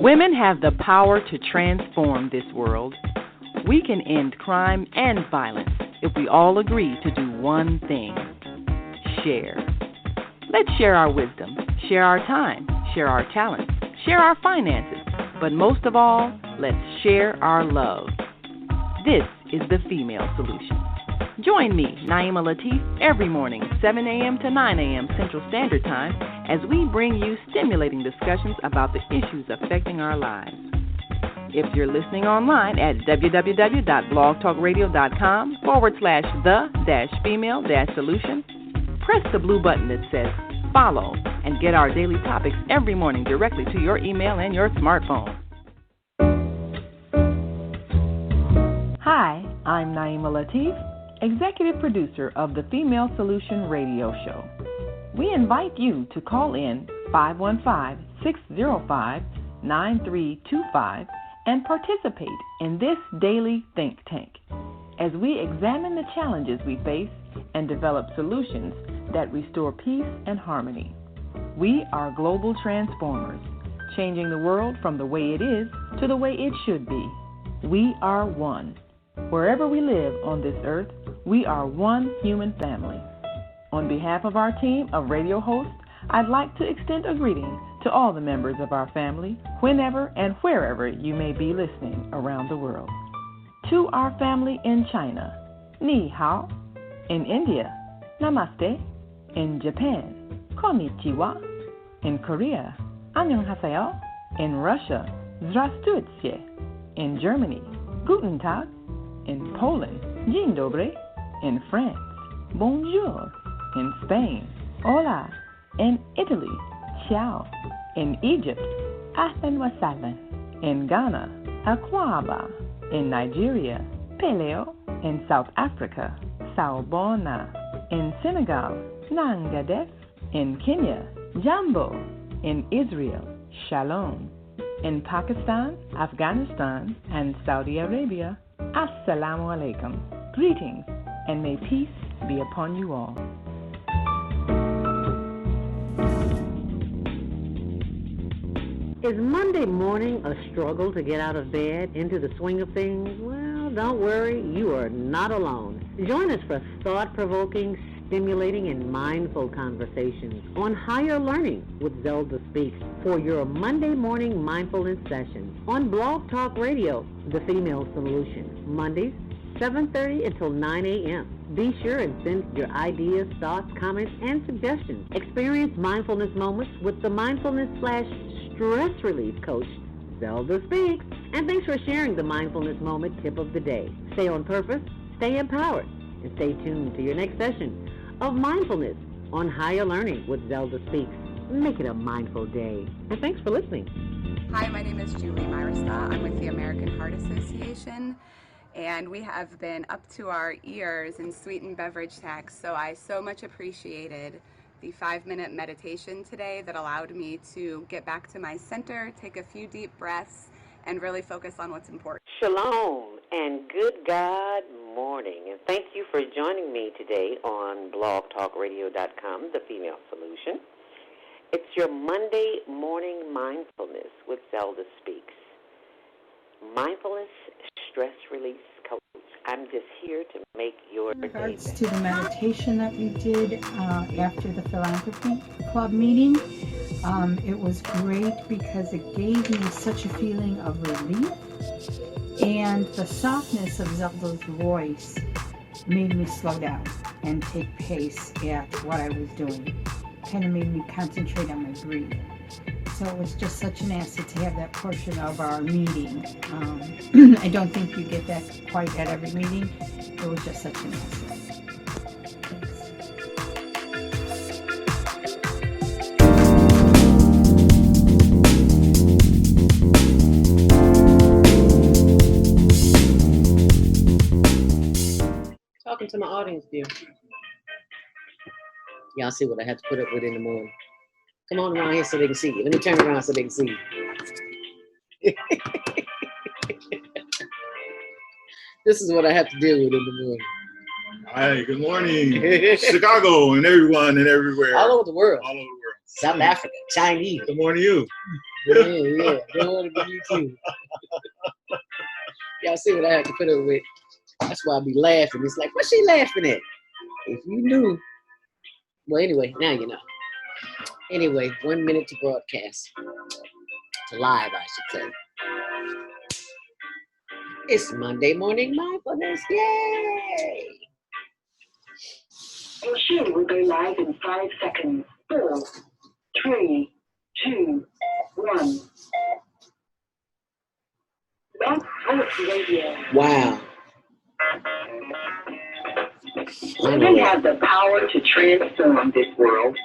Women have the power to transform this world. We can end crime and violence if we all agree to do one thing: share. Let's share our wisdom, share our time, share our talents, share our finances, but most of all, let's share our love. This is the Female Solution. Join me, Naima Latif, every morning, 7 a.m. to 9 a.m. Central Standard Time, as we bring you stimulating discussions about the issues affecting our lives. If you're listening online at www.blogtalkradio.com/the-female-solution, press the blue button that says follow and get our daily topics every morning directly to your email and your smartphone. Hi, I'm Naima Latif, Executive Producer of the Female Solution Radio Show. We invite you to call in 515-605-9325 and participate in this daily think tank as we examine the challenges we face and develop solutions that restore peace and harmony. We are global transformers, changing the world from the way it is to the way it should be. We are one. Wherever we live on this earth, we are one human family. On behalf of our team of radio hosts, I'd like to extend a greeting to all the members of our family, whenever and wherever you may be listening around the world. To our family in China, Ni Hao. In India, Namaste. In Japan, Konnichiwa. In Korea, Annyeonghaseyo. In Russia, Здравствуйте. In Germany, Guten Tag. In Poland, Dzień dobry. In France, Bonjour. In Spain, Hola. In Italy, Ciao. In Egypt, Ahlan wa sahlan. In Ghana, Akwaba. In Nigeria, Peleo. In South Africa, Sawubona. In Senegal, Nangadef. In Kenya, Jambo. In Israel, Shalom. In Pakistan, Afghanistan, and Saudi Arabia, Assalamu alaikum. Greetings, and may peace be upon you all. Is Monday morning a struggle to get out of bed into the swing of things? Well, don't worry, you are not alone. Join us for thought-provoking, stimulating, and mindful conversations on higher learning with ZeldaSpeaks for your Monday morning mindfulness sessions on Blog Talk Radio, The Female Solution, Mondays, 7:30 until 9 a.m. Be sure and send your ideas, thoughts, comments, and suggestions. Experience mindfulness moments with the mindfulness/stress relief coach, ZeldaSpeaks. And thanks for sharing the mindfulness moment tip of the day. Stay on purpose, stay empowered, and stay tuned to your next session of mindfulness on higher learning with ZeldaSpeaks. Make it a mindful day. And thanks for listening. Hi, my name is Julie Myrista. I'm with the American Heart Association, and we have been up to our ears in sweetened beverage tax, so I so much appreciated the 5-minute meditation today that allowed me to get back to my center, take a few deep breaths, and really focus on what's important. Shalom and good God morning. And thank you for joining me today on blogtalkradio.com, The Female Solution. It's your Monday morning mindfulness with ZeldaSpeaks. Mindfulness stress release coach. I'm just here to make your day better. In regards to the meditation that we did after the Philanthropy Club meeting, it was great because it gave me such a feeling of relief, and the softness of Zelda's voice made me slow down and take pace at what I was doing. Kind of made me concentrate on my breathing. So it was just such an asset to have that portion of our meeting. I don't think you get that quite at every meeting. It was just such an asset. Talking to my audience, dear. Y'all see what I have to put up with in the morning. Come on around here so they can see you. Let me turn around so they can see you. This is what I have to deal with in the morning. Hi, good morning. Chicago and everyone and everywhere. All over the world. All over the world. South Africa, Chinese. Good morning to you. Yeah. Don't want to be you too. Y'all see what I have to put up with? That's why I be laughing. It's like, what's she laughing at? If you knew. Well, anyway, now you know. Anyway, 1 minute to broadcast. To live, I should say. It's Monday morning mindfulness. Yay! Your show will go live in 5 seconds. 4, 3, 2, 1. Blog Talk Radio. Wow. We have the power to transform this world.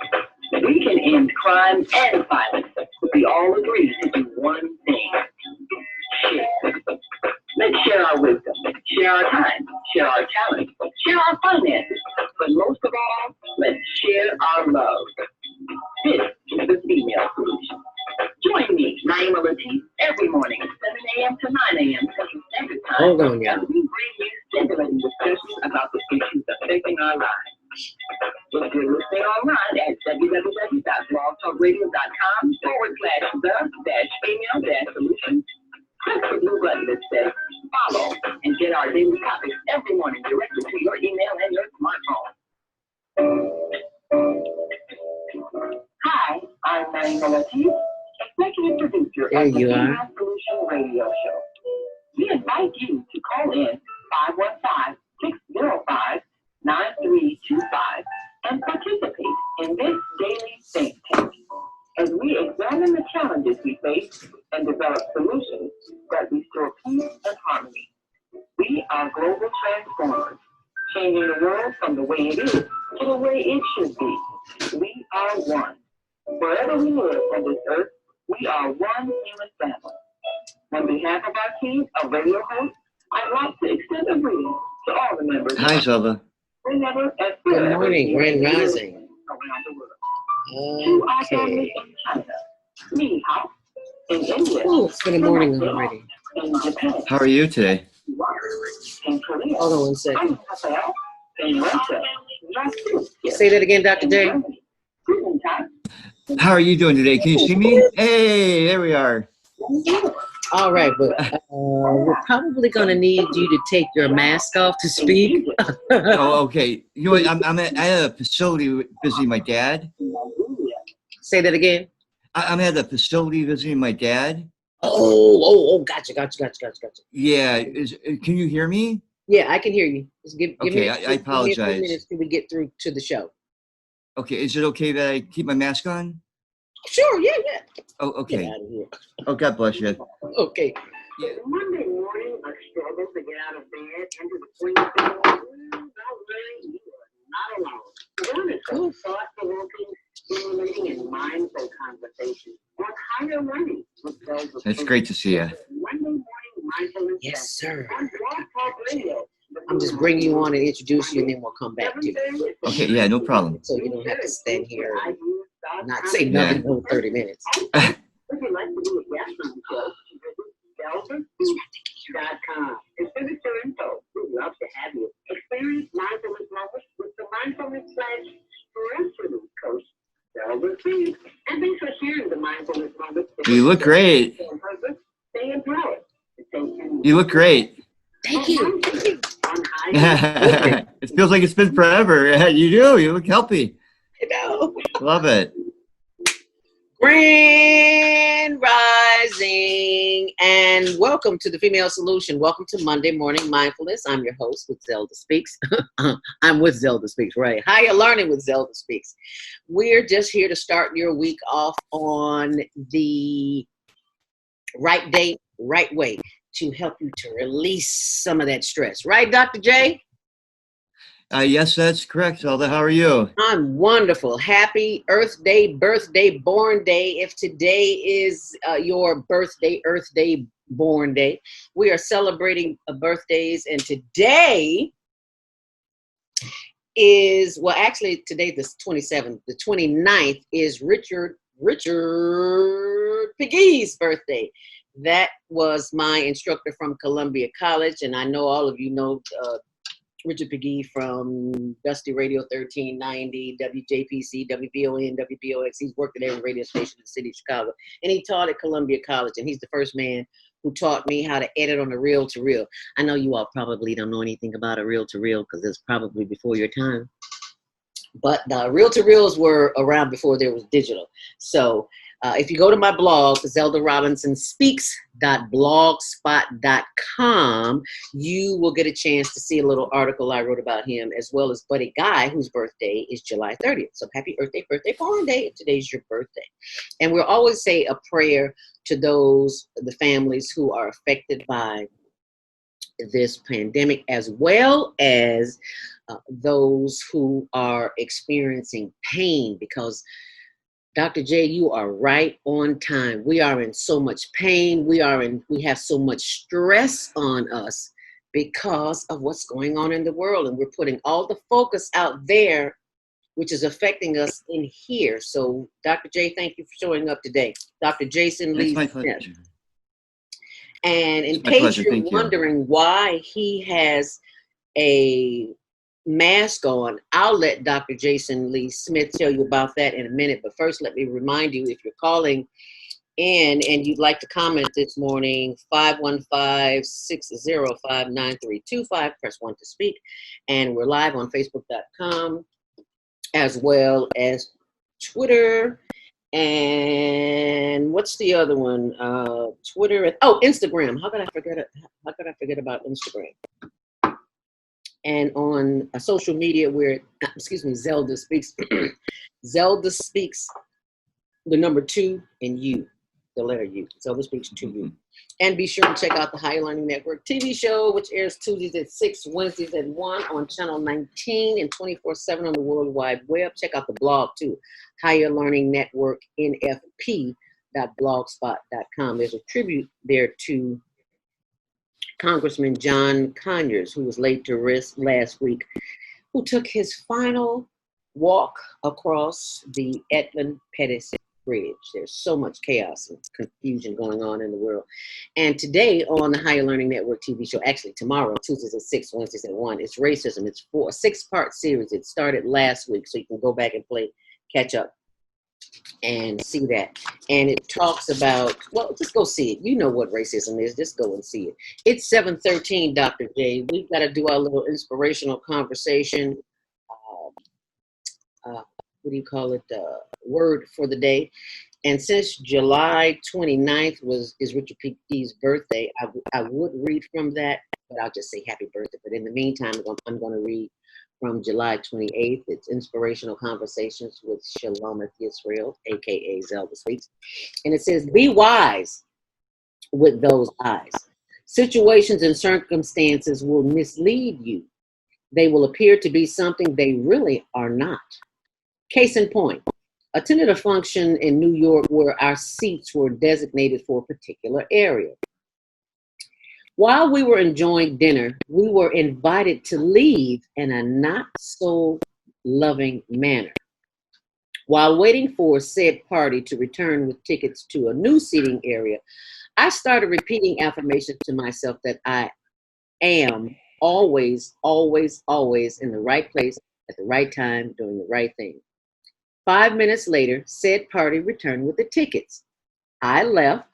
We can end crime and violence. We all agree to do one thing. Share. Let's share our wisdom, share our time, share our talent, share our finances. But most of all, let's share our love. This is the Female Solution. Join me, Naima Latif, every morning at 7 a.m. to 9 a.m. Central Standard Time. Hold on, y'all. As we bring you stimulating discussions about the issues affecting our lives. If you're listening online at www.blogtalkradio.com/the-female-solution, click the blue button that says follow and get our daily topics every morning directly to your email and your smartphone. Hi, I'm Naima Latif, executive producer There of the you are. Female Solution Radio Show. We invite you to call in 515-605-9325 and participate in this daily think tank as we examine the challenges we face and develop solutions that restore peace and harmony. We are global transformers, changing the world from the way it is to the way it should be. We are one. Wherever we live on this earth, we are one human family. On behalf of our team of radio hosts, I'd like to extend a greeting to all the members. Hi, Zelda. Good morning, Grand Rising. Around the world. To our family Okay. in China, Ni Hao, in India, Oh, it's been a morning already. in Japan, How are you today? in Korea, Hold on 1 second. in Russia, Say that again, Dr. J. Guten Tag. How are you doing today? Can you see me? Hey, there we are. All right, but we're probably going to need you to take your mask off to speak. Oh, okay. You know what? I'm at a facility visiting my dad. Say that again. I'm at a facility visiting my dad. Gotcha. Yeah. Can you hear me? Yeah, I can hear you. Just give Okay, me, I give me a few apologize. minutes till we get through to the show. Okay. Is it okay that I keep my mask on? Sure, yeah. Oh, Get okay. out of here. Oh, God bless you. Okay. Yeah. Monday morning, a struggle to get out of bed into the swing of things. Don't worry, you are not alone. Join us for thought-provoking, stimulating, and mindful conversations on higher learning with ZeldaSpeaks. It's great to see you. Monday morning mindfulness. Yes, sir. On Blog Talk Radio. I'm just bringing you on and introduce you, and then we'll come back to you. Okay. Yeah. No problem. So you don't have to stand here and not say nothing for 30 minutes. If you'd like to be a guest on the show, visit ZeldaSpeaks.com. And send us your info. We'd love to have you. Experience mindfulness moments with the mindfulness/rescue coach, ZeldaSpeaks. And thanks for sharing the mindfulness moments. You look great. Stay empowered. You look great. Thank you. It feels like it's been forever. You do. You look healthy. You know. Love it. Grand Rising, and welcome to the Female Solution. Welcome to Monday Morning Mindfulness. I'm your host with ZeldaSpeaks. I'm with ZeldaSpeaks, right? Higher Learning with ZeldaSpeaks. We're just here to start your week off on the right day, right way, to help you to release some of that stress. Right, Dr. J? Yes, that's correct, Zelda. How are you? I'm wonderful. Happy Earth Day, birthday, born day. If today is your birthday, Earth Day, born day, we are celebrating birthdays. And today is, well, actually today the 27th. The 29th is Richard Piggy's birthday. That was my instructor from Columbia College. And I know all of you know Richard Pegee from Dusty Radio 1390, WJPC, WVON, WBOX. He's worked at every radio station in the city of Chicago. And he taught at Columbia College. And he's the first man who taught me how to edit on a reel-to-reel. I know you all probably don't know anything about a reel-to-reel because it's probably before your time. But the reel-to-reels were around before there was digital. So if you go to my blog, ZeldaRobinsonSpeaks.blogspot.com, you will get a chance to see a little article I wrote about him, as well as Buddy Guy, whose birthday is July 30th. So happy birthday, born day, if today's your birthday. And we'll always say a prayer to the families who are affected by this pandemic, as well as those who are experiencing pain, because Dr. J, you are right on time. We are in so much pain. We have so much stress on us because of what's going on in the world. And we're putting all the focus out there, which is affecting us in here. So Dr. J, thank you for showing up today. Dr. Jason Lee Smith. And in case you're wondering why he has a mask on, I'll let Dr. Jason Lee Smith tell you about that in a minute. But first, let me remind you, if you're calling in and you'd like to comment this morning, 515-605-9325, press 1 to speak. And we're live on Facebook.com as well as Twitter. And what's the other one? Twitter. Oh, Instagram. How could I forget about Instagram? And on social media, we're, ZeldaSpeaks. ZeldaSpeaks, the number 2 and U, the letter U. ZeldaSpeaks 2U. And be sure to check out the Higher Learning Network TV show, which airs Tuesdays at 6, Wednesdays at 1 on channel 19 and 24/7 on the World Wide Web. Check out the blog too, Higher Learning Network NFP.blogspot.com. There's a tribute there to Congressman John Conyers, who was laid to rest last week, who took his final walk across the Edmund Pettus Bridge. There's so much chaos and confusion going on in the world. And today on the Higher Learning Network TV show, actually tomorrow, Tuesdays at 6, Wednesdays at 1, it's racism. It's a 6-part series. It started last week, so you can go back and catch up and see that. And it talks about, well, just go see it. You know what racism is. Just go and see it. It's 7:13, Dr. J. We've got to do our little inspirational conversation. What do you call it? Word for the day. And since July 29th is Richard Pegee's birthday, I would read from that, but I'll just say happy birthday. But in the meantime, I'm going to read from July 28th. It's Inspirational Conversations with Shalometh Yisrael, aka ZeldaSpeaks. And it says, be wise with those eyes. Situations and circumstances will mislead you. They will appear to be something they really are not. Case in point, attended a function in New York where our seats were designated for a particular area. While we were enjoying dinner, we were invited to leave in a not so loving manner. While waiting for said party to return with tickets to a new seating area, I started repeating affirmations to myself that I am always, always, always in the right place at the right time, doing the right thing. 5 minutes later, said party returned with the tickets. I left,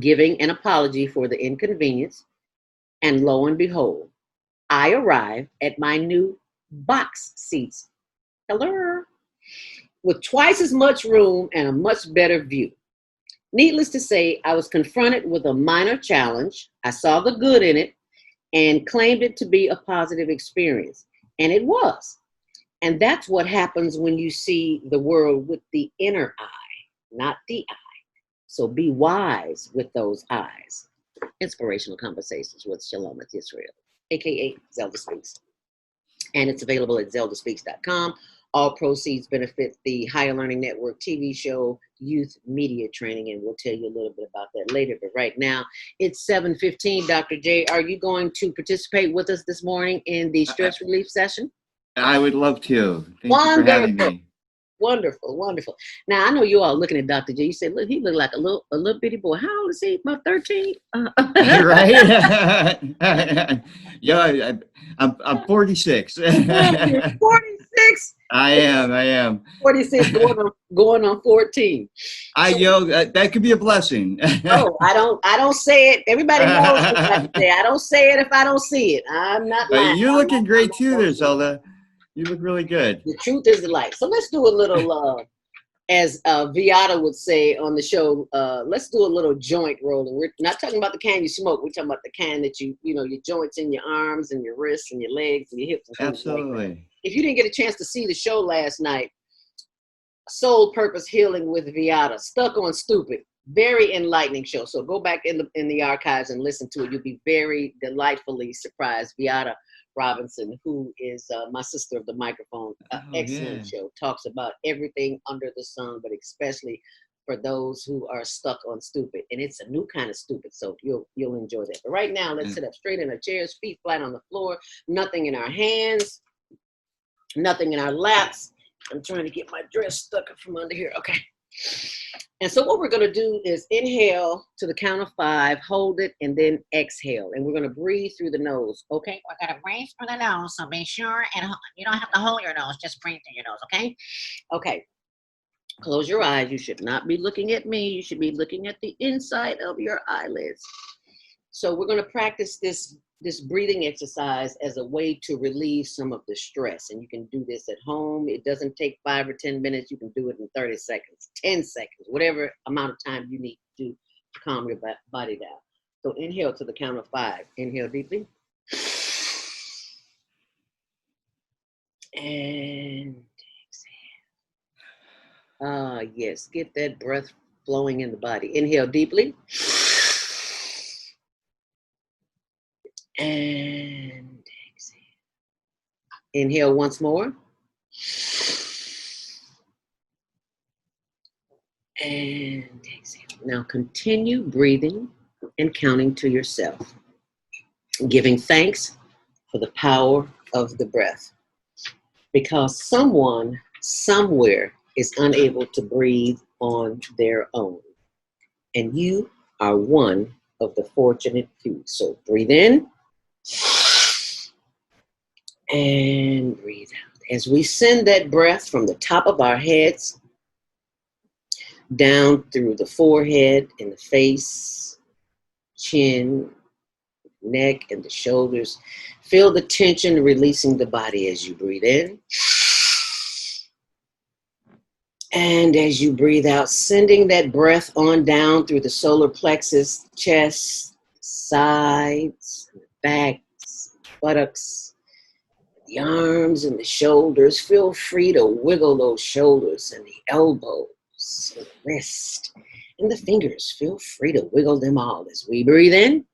giving an apology for the inconvenience, and lo and behold, I arrived at my new box seats. Hello. With twice as much room and a much better view. Needless to say, I was confronted with a minor challenge. I saw the good in it and claimed it to be a positive experience. And it was. And that's what happens when you see the world with the inner eye, not the eye. So be wise with those eyes. Inspirational Conversations with Shalometh Yisrael, aka ZeldaSpeaks. And it's available at ZeldaSpeaks.com. All proceeds benefit the Higher Learning Network TV show, Youth Media Training, and we'll tell you a little bit about that later. But right now, it's 7:15. Dr. J, are you going to participate with us this morning in the stress relief session? I would love to. Thank you for having me. Wonderful, wonderful. Now I know you all looking at Dr. J. You said, look, he looked like a little bitty boy. How old is he? About 13? Right? Yeah, I'm 46. You're 46. I am. 46 going on 14. So, That could be a blessing. oh, I don't say it. Everybody knows what I say. I don't say it if I don't see it. I'm not lying. You're looking great too there, Zelda. You look really good. The truth is the light. So let's do a little as Viata would say on the show, let's do a little joint rolling. We're not talking about the can you smoke. We're talking about the can that your joints in your arms and your wrists and your legs and your hips. And absolutely. Like if you didn't get a chance to see the show last night, Soul Purpose Healing with Viata, Stuck on Stupid, very enlightening show. So go back in the archives and listen to it. You'll be very delightfully surprised. Viata Robinson, who is my sister of the microphone, excellent show, talks about everything under the sun, but especially for those who are stuck on stupid. And it's a new kind of stupid, so you'll enjoy that. But right now, let's sit up straight in our chairs, feet flat on the floor, nothing in our hands, nothing in our laps. I'm trying to get my dress stuck from under here. Okay. And so what we're going to do is inhale to the count of 5, hold it, and then exhale. And we're going to breathe through the nose, okay? We're going to breathe through the nose, so be sure, and you don't have to hold your nose, just breathe through your nose, okay? Okay. Close your eyes. You should not be looking at me. You should be looking at the inside of your eyelids. So we're going to practice this breathing exercise as a way to relieve some of the stress. And you can do this at home. It doesn't take 5 or 10 minutes. You can do it in 30 seconds, 10 seconds, whatever amount of time you need to do to calm your body down. So inhale to the count of 5. Inhale deeply. And exhale. Yes, get that breath flowing in the body. Inhale deeply. And exhale. Inhale once more. And exhale. Now continue breathing and counting to yourself, giving thanks for the power of the breath. Because someone somewhere is unable to breathe on their own. And you are one of the fortunate few. So breathe in. And breathe out. As we send that breath from the top of our heads down through the forehead and the face, chin, neck, and the shoulders. Feel the tension releasing the body as you breathe in. And as you breathe out, sending that breath on down through the solar plexus, chest, sides, backs, buttocks, the arms and the shoulders. Feel free to wiggle those shoulders and the elbows, and the wrist, and the fingers. Feel free to wiggle them all as we breathe in.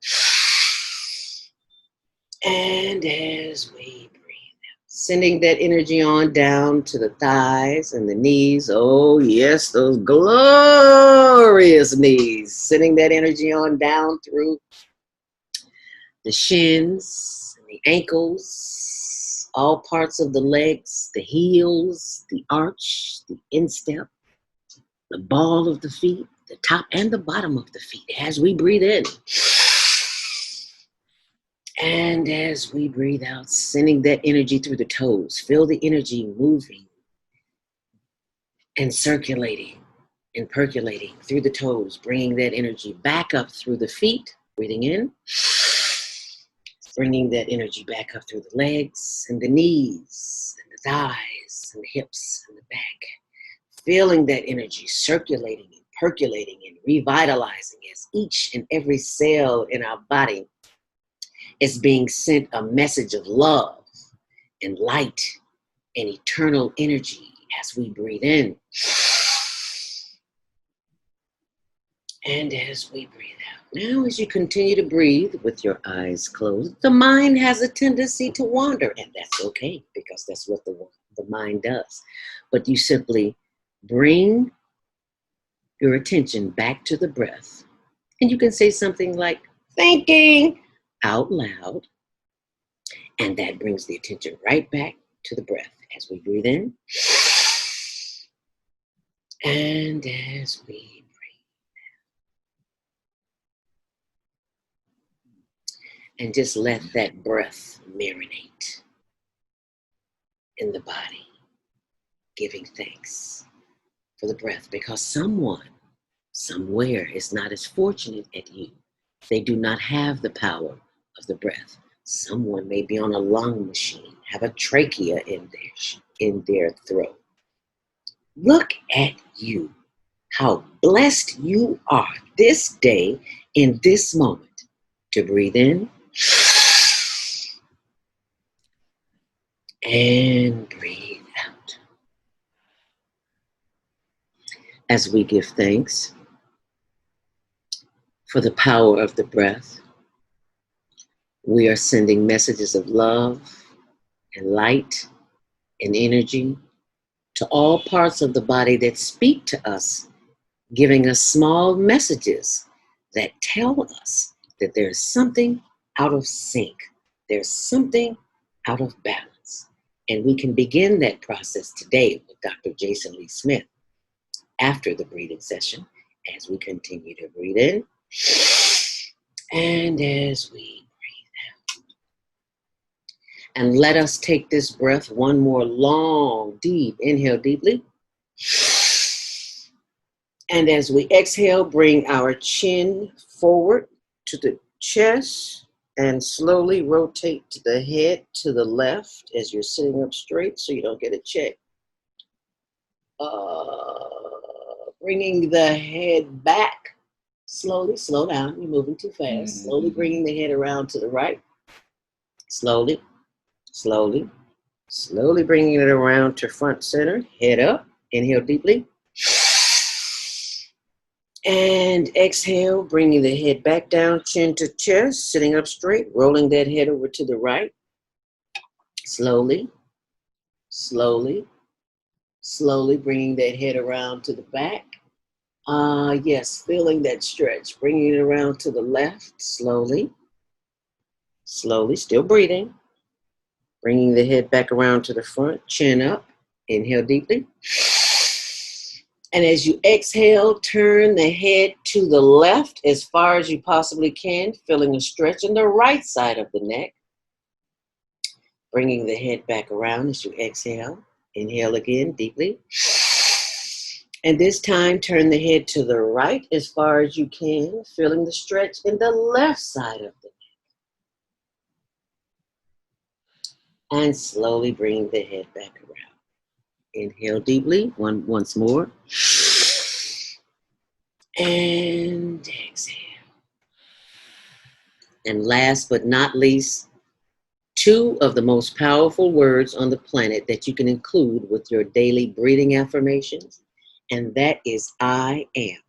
And as we breathe out, sending that energy on down to the thighs and the knees. Oh, yes, those glorious knees. Sending that energy on down through the shins, and the ankles, all parts of the legs, the heels, the arch, the instep, the ball of the feet, the top and the bottom of the feet as we breathe in. And as we breathe out, sending that energy through the toes. Feel the energy moving and circulating and percolating through the toes, bringing that energy back up through the feet, breathing in, bringing that energy back up through the legs and the knees and the thighs and the hips and the back. Feeling that energy circulating and percolating and revitalizing as each and every cell in our body is being sent a message of love and light and eternal energy as we breathe in. And as we breathe out. Now, as you continue to breathe with your eyes closed, the mind has a tendency to wander, and that's okay because that's what the mind does. But you simply bring your attention back to the breath, and you can say something like, thinking, out loud, and that brings the attention right back to the breath as we breathe in And as we breathe, and just let that breath marinate in the body, giving thanks for the breath, because someone somewhere is not as fortunate as you. They do not have the power of the breath. Someone may be on a lung machine, have a trachea in their throat. Look at you, how blessed you are this day in this moment to breathe in and breathe out. As we give thanks for the power of the breath, we are sending messages of love and light and energy to all parts of the body that speak to us, giving us small messages that tell us that there's something out of sync. There's something out of balance. And we can begin that process today with Dr. Jason Lee Smith after the breathing session as we continue to breathe in and as we breathe out. And let us take this breath one more long, deep inhale deeply. And as we exhale, bring our chin forward to the chest and slowly rotate to the head to the left as you're sitting up straight so you don't get a check. Bringing the head back. Slowly, slow down. You're moving too fast. Slowly bringing the head around to the right. Slowly, slowly, slowly bringing it around to front center. Head up. Inhale deeply. And exhale, bringing the head back down, chin to chest, sitting up straight, rolling that head over to the right. Slowly, slowly, slowly bringing that head around to the back. Yes, feeling that stretch, bringing it around to the left, slowly, slowly, still breathing. Bringing the head back around to the front, chin up, inhale deeply. And as you exhale, turn the head to the left as far as you possibly can, feeling a stretch in the right side of the neck. Bringing the head back around as you exhale. Inhale again deeply. And this time, turn the head to the right as far as you can, feeling the stretch in the left side of the neck. And slowly bring the head back around. Inhale deeply, once more. And exhale. And last but not least, two of the most powerful words on the planet that you can include with your daily breathing affirmations, and that is I am.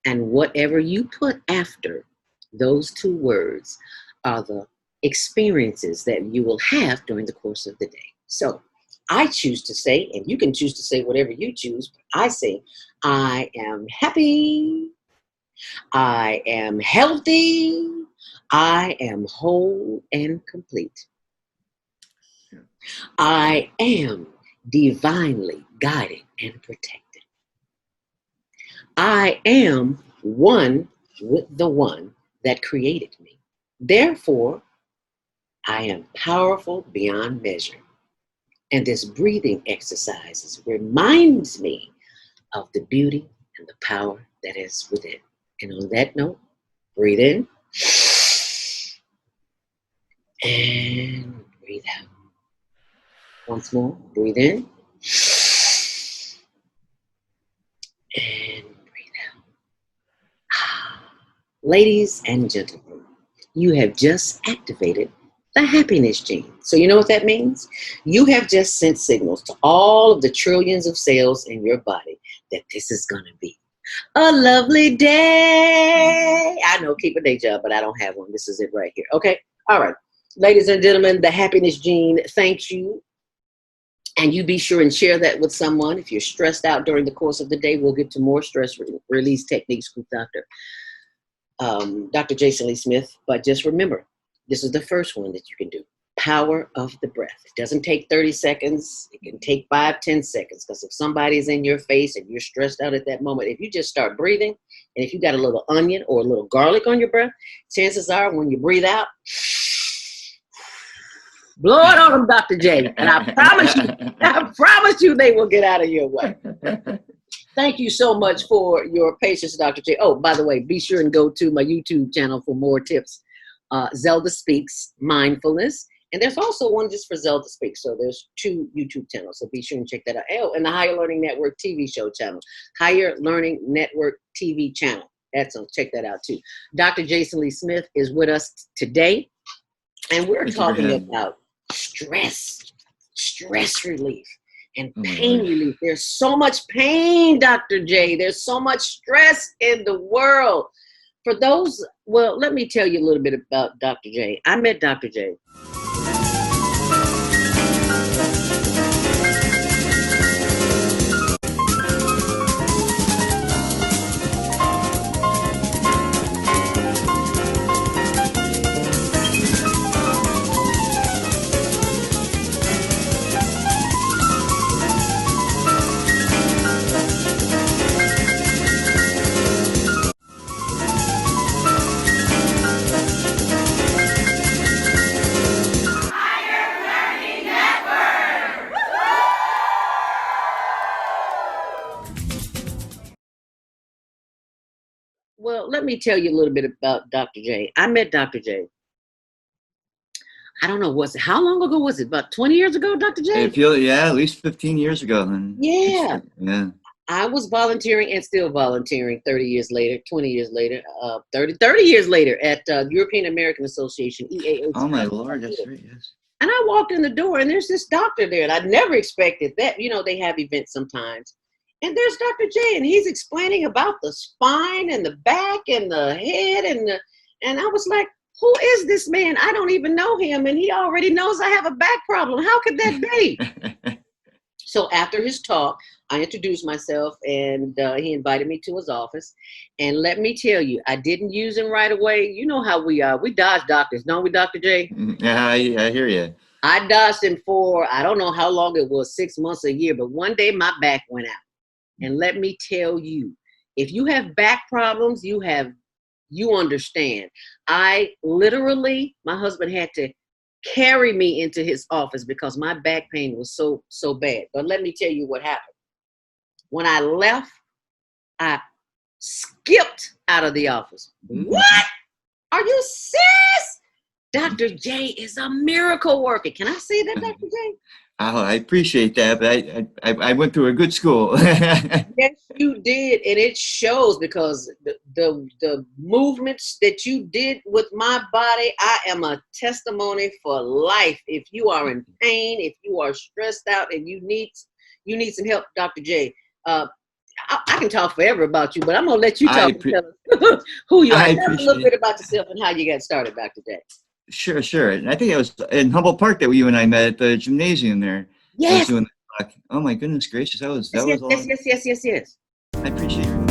And whatever you put after those two words are the experiences that you will have during the course of the day. So I choose to say, and you can choose to say whatever you choose, but I say, I am happy, I am healthy, I am whole and complete. I am divinely guided and protected. I am one with the one that created me. Therefore, I am powerful beyond measure. And this breathing exercise reminds me of the beauty and the power that is within. And on that note, breathe in and breathe out. Once more, breathe in and breathe out. Ladies and gentlemen, you have just activated the happiness gene. So you know what that means? You have just sent signals to all of the trillions of cells in your body that this is going to be a lovely day. I know, keep a day job, but I don't have one. This is it right here. Okay. All right. Ladies and gentlemen, the happiness gene thanks you. And you be sure and share that with someone. If you're stressed out during the course of the day, we'll get to more stress release techniques with Dr. Jason Lee Smith. But just remember, this is the first one that you can do. Power of the breath. It doesn't take 30 seconds. It can take 5-10 seconds, because if somebody's in your face and you're stressed out at that moment, if you just start breathing, and if you got a little onion or a little garlic on your breath, chances are when you breathe out, blow it on them, Dr. J. And I promise you they will get out of your way. Thank you so much for your patience, Dr. J. Oh, by the way, be sure and go to my YouTube channel for more tips. ZeldaSpeaks Mindfulness. And there's also one just for ZeldaSpeaks. So there's 2 YouTube channels. So be sure and check that out. Oh, and the Higher Learning Network TV show channel. Higher Learning Network TV channel. Check that out too. Dr. Jason Lee Smith is with us today. And we're talking about stress relief, and pain relief. There's so much pain, Dr. J. There's so much stress in the world. For those, well, let me tell you a little bit about Dr. J. I met Dr. J. Well, let me tell you a little bit about Dr. J. I met Dr. J. I don't know, how long ago was it? About 20 years ago, Dr. J? At least 15 years ago. And yeah. Yeah. I was volunteering and still volunteering 20 years later, 30 years later at European American Association, EAO. Oh, my Lord, that's right, yes. And I walked in the door, and there's this doctor there, and I never expected that. You know, they have events sometimes. And there's Dr. J, and he's explaining about the spine and the back and the head, and I was like, who is this man? I don't even know him, and he already knows I have a back problem. How could that be? So after his talk, I introduced myself, and he invited me to his office. And let me tell you, I didn't use him right away. You know how we are. We dodge doctors, don't we, Dr. J? Yeah, I hear you. I dodged him for, I don't know how long it was, 6 months, a year, but one day my back went out. And let me tell you, if you have back problems, you understand. I literally, my husband had to carry me into his office because my back pain was so bad. But let me tell you what happened. When I left, I skipped out of the office. What? Are you serious? Dr. J is a miracle worker. Can I say that, Dr. J? Oh, I appreciate that, but I went through a good school. Yes, you did, and it shows because the movements that you did with my body, I am a testimony for life. If you are in pain, if you are stressed out, and you need some help, Dr. J. I can talk forever about you, but I'm gonna let you talk. Tell us who you are. Tell us a little bit about yourself and how you got started, Dr. J. Sure. And I think it was in Humboldt Park that you and I met at the gymnasium there. Yes. Oh my goodness gracious, that was yes. I appreciate it.